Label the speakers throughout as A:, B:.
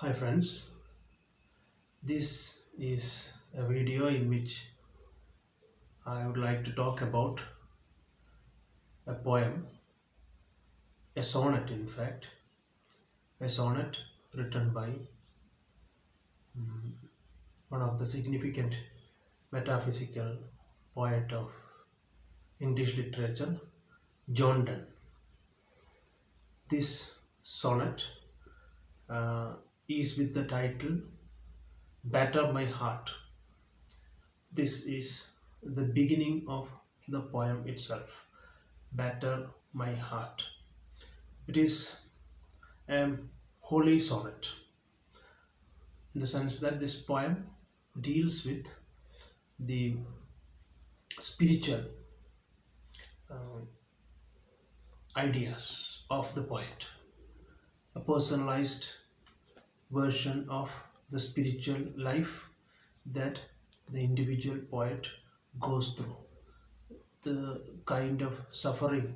A: Hi friends, this is a video in which I would like to talk about a poem, a sonnet in fact, a sonnet written by one of the significant metaphysical poet of English literature, John Donne. This sonnet is with the title Batter My Heart. This is the beginning of the poem itself, Batter My Heart. It is a holy sonnet in the sense that this poem deals with the spiritual uh, ideas of the poet, a personalized version of the spiritual life that the individual poet goes through, the kind of suffering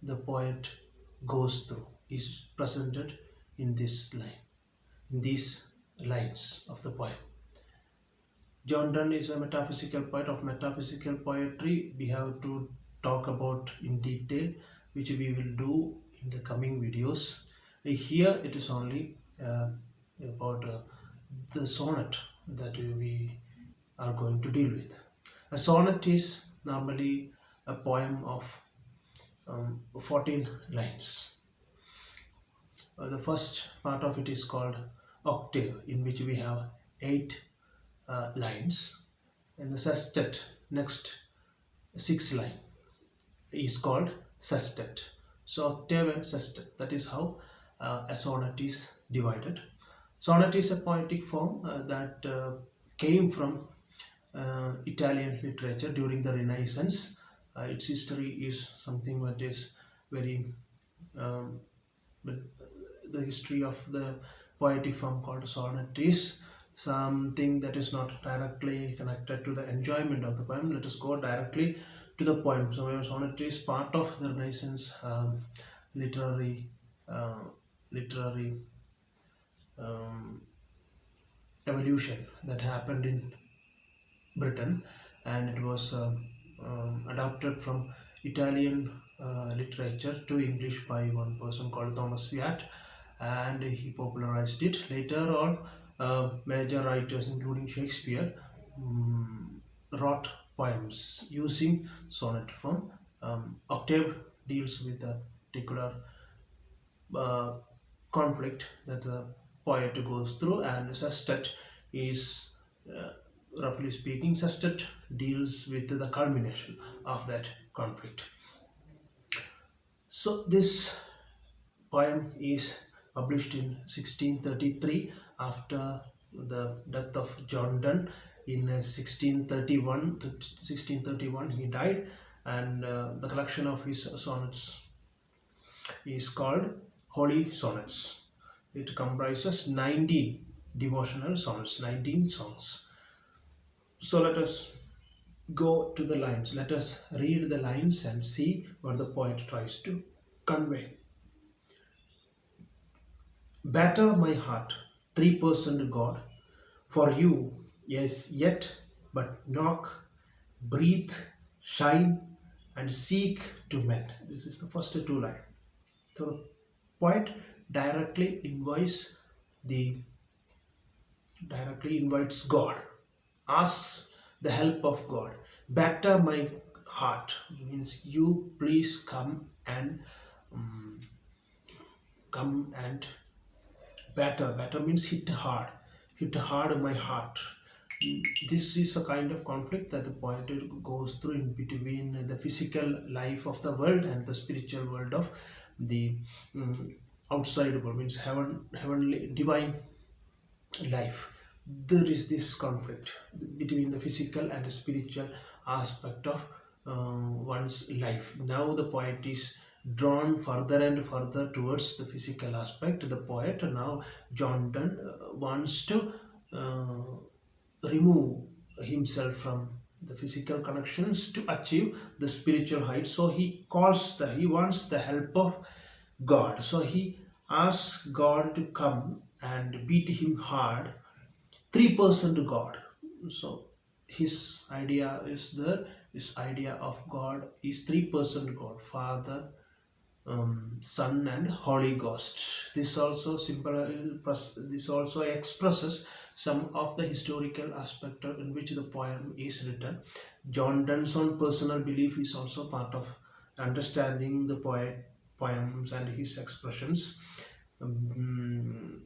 A: the poet goes through is presented in this line, in these lines of the poem. John Donne is a metaphysical poet. Of metaphysical poetry, we have to talk about in detail, which we will do in the coming videos. Here it is only about the sonnet that we are going to deal with. A sonnet is normally a poem of 14 lines. The first part of it is called octave, in which we have 8 lines, and the sestet, next 6 line, is called sestet. So octave and sestet, that is how a sonnet is divided. Sonnet is a poetic form that came from Italian literature during the Renaissance. Its history is something that is very um, but the history of the poetic form called sonnet is something that is not directly connected to the enjoyment of the poem. Let us go directly to the poem. So sonnet is part of the Renaissance literary uh, literary um, evolution that happened in Britain, and it was adapted from Italian literature to English by one person called Thomas Wyatt, and he popularized it. Later on, major writers, including Shakespeare, wrote poems using sonnet form. Octave deals with a particular uh, conflict that the poet goes through, and sestet is, uh, roughly speaking, sestet deals with the culmination of that conflict. So this poem is published in 1633 after the death of John Donne. In 1631 he died, and the collection of his sonnets is called Holy Sonnets. It comprises 19 devotional songs, 19 songs. So let us go to the lines. Let us read the lines and see what the poet tries to convey. Batter my heart, 3% God, for you, yes, yet, but knock, breathe, shine, and seek to mend. This is the first two lines. So the poet directly invites the directly invites God, asks the help of God. Batter my heart means you please come and batter. Batter means hit hard my heart. This is a kind of conflict that the poet goes through in between the physical life of the world and the spiritual world of the outside world, means heavenly divine life. There is this conflict between the physical and the spiritual aspect of one's life. Now the poet is drawn further and further towards the physical aspect. The poet now, John Donne, wants to remove himself from the physical connections to achieve the spiritual height. So he wants the help of God. So he asks God to come and beat him hard, 3% God. So his idea of God is 3% God, Father, Son, and Holy Ghost. This also expresses some of the historical aspect in which the poem is written. John Donne's own personal belief is also part of understanding the poems and his expressions. Um,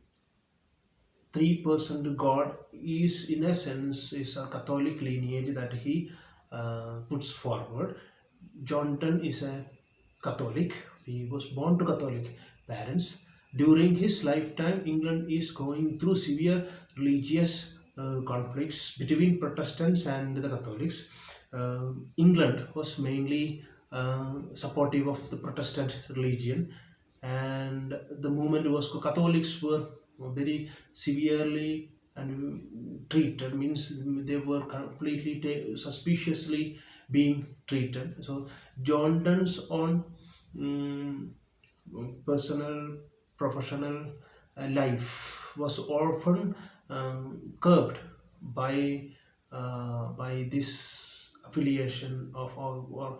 A: 3% God is, in a sense, is a Catholic lineage that he puts forward. Johnton is a Catholic. He was born to Catholic parents. During his lifetime, England is going through severe religious conflicts between Protestants and the Catholics. England was mainly supportive of the Protestant religion, and the movement was Catholics were very severely and treated, means they were completely suspiciously being treated. So John Donne's own mm, personal professional life was often curbed by this affiliation of, or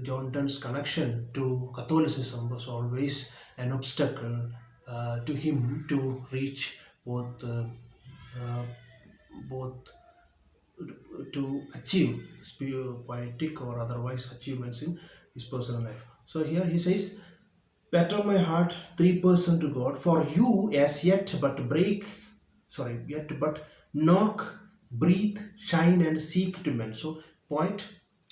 A: John Donne's connection to Catholicism was always an obstacle to him to reach uh, both to achieve poetic or otherwise achievements in his personal life. So here he says, "Better my heart 3% to God, for you as yet but yet but knock, breathe, shine, and seek to mend." So poet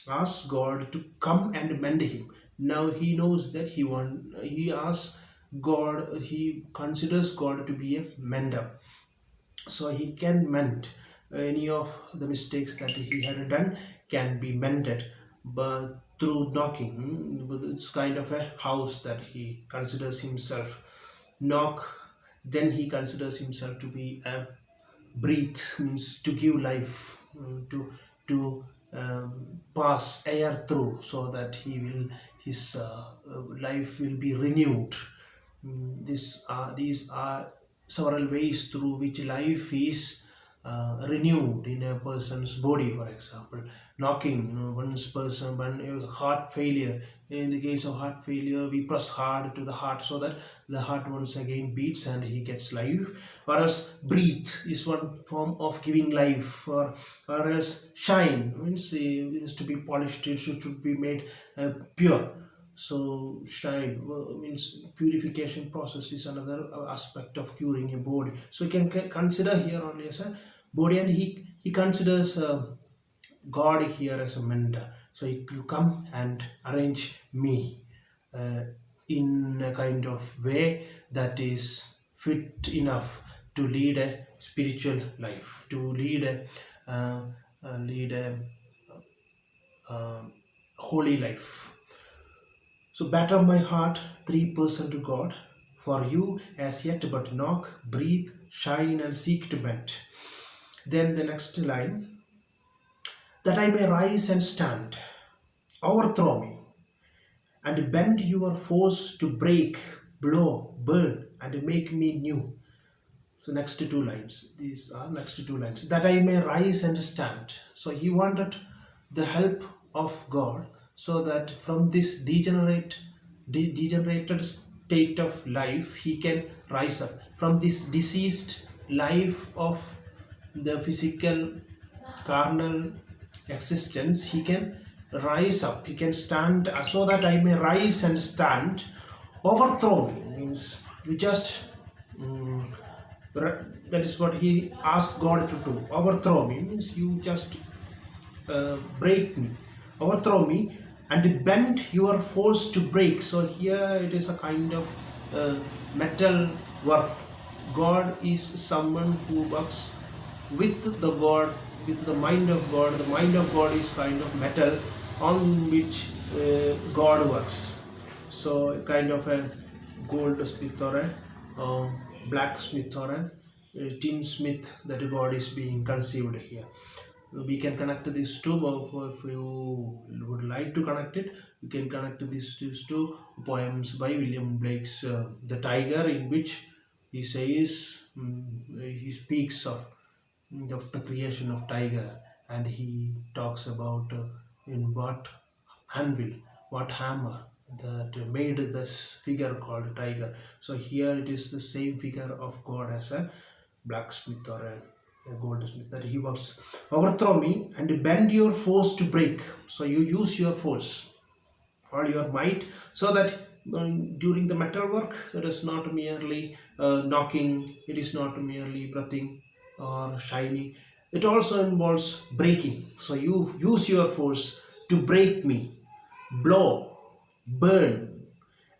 A: asks God to come and mend him. Now he knows that he asks God, he considers God to be a mender, so he can mend any of the mistakes that he had done can be mended but through knocking. It's kind of a house that he considers himself. Knock, then he considers himself to be a breathe, means to give life, to pass air through, so that his life will be renewed. These are several ways through which life is renewed in a person's body. For example, knocking, when heart failure, in the case of heart failure, we press hard to the heart so that the heart once again beats and he gets life. Or else breathe is one form of giving life. Or else shine means it has to be polished, it should be made pure. So shine means purification process is another aspect of curing a body. So you can consider here only as a body, and he considers God here as a mentor. So you come and arrange me in a kind of way that is fit enough to lead a spiritual life, to lead a holy life. So batter my heart 3% to God, for you as yet but knock, breathe, shine, and seek to mend. Then the next line, that I may rise and stand, overthrow me, and bend your force to break, blow, burn, and make me new. So next two lines, these are next two lines, that I may rise and stand. So he wanted the help of God, so that from this degenerated state of life he can rise up from this diseased life of the physical carnal existence. He can rise up, he can stand, so that I may rise and stand. Overthrow me means you just that is what he asks God to do. Overthrow me means you just break me, overthrow me, and bend your force to break. So here it is a kind of metal work. God is someone who works with the God, with the mind of God. The mind of God is kind of metal on which God works. So kind of a goldsmith or a blacksmith or a tinsmith that God is being conceived here. We can connect these two. If you would like to connect it, you can connect these two poems by William Blake's The Tiger, in which He says, he speaks of the creation of tiger, and he talks about in what anvil, what hammer that made this figure called tiger. So here it is the same figure of God as a blacksmith or a goldsmith, that he was overthrow me and bend your force to break. So you use your force or your might, so that during the metal work it is not merely knocking, it is not merely breathing or shining, it also involves breaking. So you use your force to break me, blow, burn,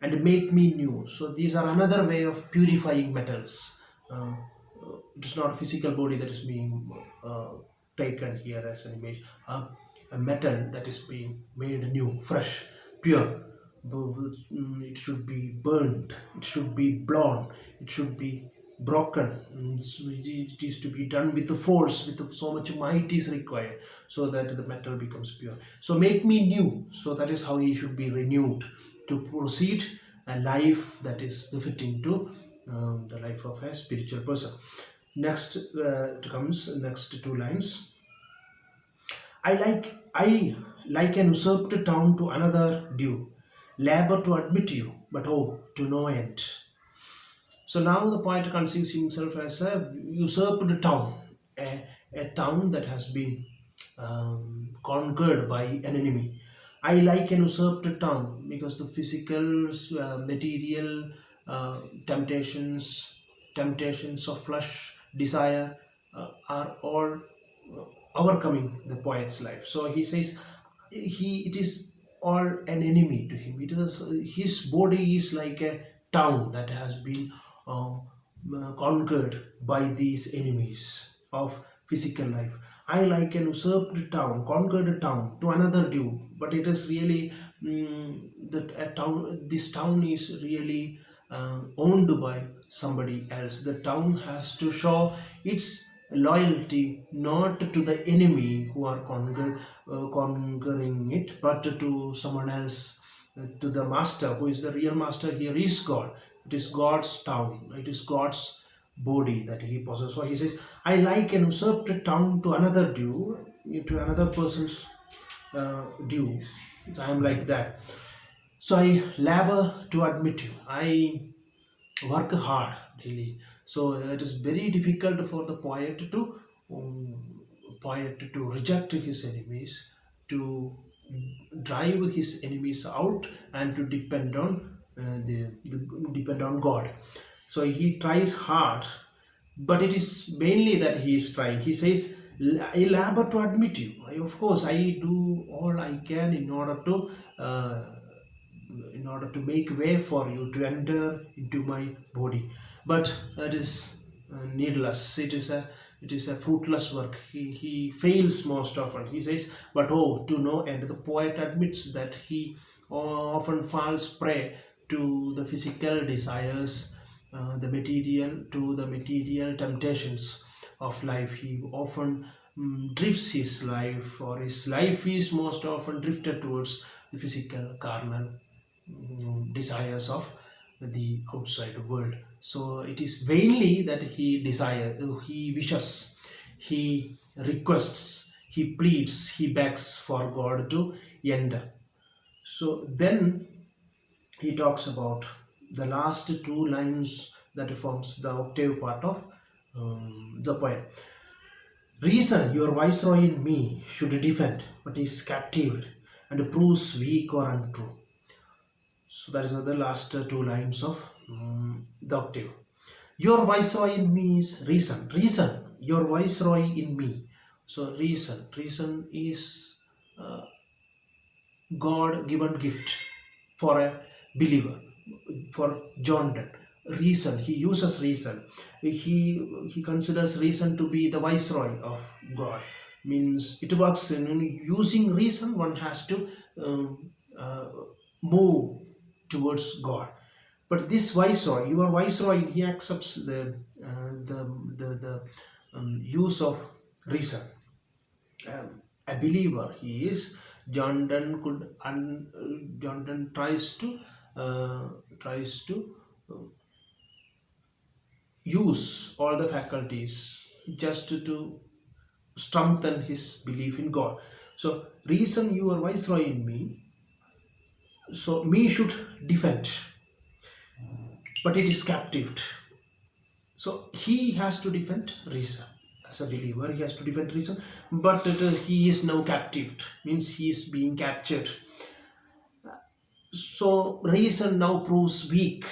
A: and make me new. So these are another way of purifying metals. It is not a physical body that is being taken here as an image. A metal that is being made new, fresh, pure. It should be burnt, it should be blown, it should be broken. So it is to be done with the force, with so much might is required, so that the metal becomes pure. So make me new. So that is how he should be renewed to proceed a life that is befitting to the life of a spiritual person. Next it comes next two lines. I like an usurped town to another due, labor to admit you, but oh, to no end. So now the poet conceives himself as a usurped town, a town that has been conquered by an enemy. I like an usurped town because the physical, material uh, temptations, temptations of flesh, desire are all overcoming the poet's life. So he says it is all an enemy to him. It is his body is like a town that has been conquered by these enemies of physical life. I like an usurped town, conquered town to another due, but it is really that a town. This town is really owned by somebody else. The town has to show its loyalty not to the enemy who are conquering it, but to someone else, to the master. Who is the real master here is God. It is God's town, it is God's body that he possesses. So he says, I like an usurped town to another due, to another person's due. So I am like that. So I labor to admit you, I work hard daily. So it is very difficult for the poet to reject his enemies, to drive his enemies out, and to depend on depend on God. So he tries hard, but it is mainly that he is trying. He says, I labor to admit you. Of course, I do all I can uh, in order to make way for you to enter into my body, but it is needless. It is a fruitless work. He fails most often. He says, but oh, to no end. The poet admits that he often falls prey to the physical desires, the material temptations of life. He often drifts his life, or his life is most often drifted towards the physical, carnal desires of the outside world. So it is vainly that he wishes, he requests, he pleads, he begs for God to enter. So then he talks about the last two lines that forms the octave part of the poem. Reason, your viceroy in me, should defend, but is captive and proves weak or untrue. So that is the last two lines of the octave. Your viceroy in me is reason. Reason, your viceroy in me. So reason. Reason is God given gift for a believer, for John Donne. Reason, he uses reason. He considers reason to be the viceroy of God. Means it works in using reason. One has to uh, move towards God. But this viceroy, your viceroy, he accepts the use of reason. A believer he is. John Donne John Donne tries to use all the faculties just to strengthen his belief in God. So reason your viceroy in me, so me should defend, but it is captive. So he has to defend reason. As a believer, he has to defend reason, but he is now captive, means he is being captured. So reason now proves weak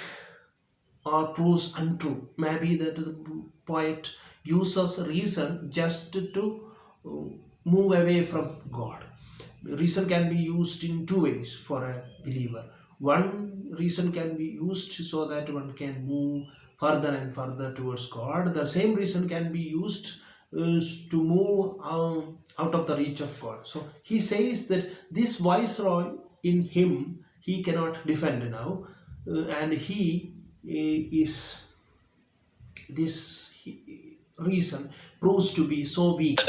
A: or proves untrue. Maybe that the poet uses reason just to move away from God. Reason can be used in two ways for a believer. One, reason can be used so that one can move further and further towards God. The same reason can be used to move out of the reach of God. So he says that this viceroy in him, he cannot defend now, and he is this reason proves to be so weak.